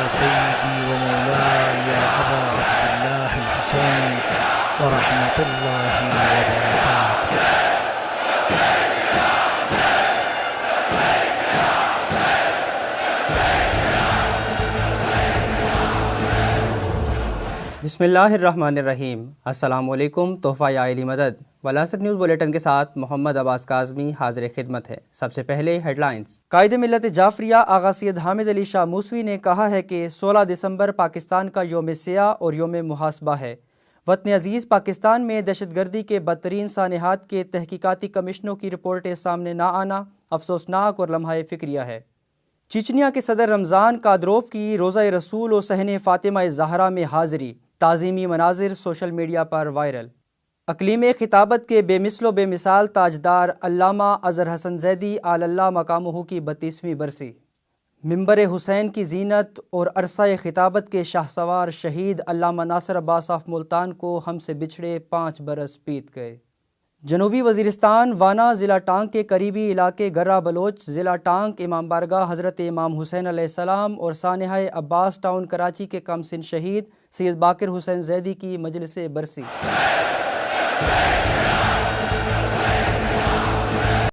سيدي ومولاي أبا عبد الله الحسين ورحمة الله وبركاته. بسم اللہ الرحمن الرحیم. السلام علیکم. تحفہ یا علی مدد ولاست نیوز بلیٹن کے ساتھ محمد عباس کاظمی حاضر خدمت ہے. سب سے پہلے ہیڈ لائنز. قائد ملت جعفریہ آغا سید حامد علی شاہ موسوی نے کہا ہے کہ 16 دسمبر پاکستان کا یوم سیاہ اور یوم محاسبہ ہے. وطن عزیز پاکستان میں دہشت گردی کے بدترین سانحات کے تحقیقاتی کمیشنوں کی رپورٹیں سامنے نہ آنا افسوسناک اور لمحہ فکریہ ہے. چیچنیا کے صدر رمضان قادروف کی روزہ رسول و صحن فاطمہ زہرا میں حاضری. تعظیمی مناظر سوشل میڈیا پر وائرل. اقلیم خطابت کے بے مثل و بے مثال تاجدار علامہ اظہر حسن زیدی آل اللہ مقامہ کی 32ویں برسی. منبر حسین کی زینت اور عرصہ خطابت کے شاہسوار شہید علامہ ناصر عباس آف ملتان کو ہم سے بچھڑے 5 برس بیت گئے. جنوبی وزیرستان وانا ضلع ٹانک کے قریبی علاقے گرہ بلوچ ضلع ٹانک امام بارگاہ حضرت امام حسین علیہ السلام اور سانحہ عباس ٹاؤن کراچی کے کم سن شہید سید باقر حسین زیدی کی مجلس برسی.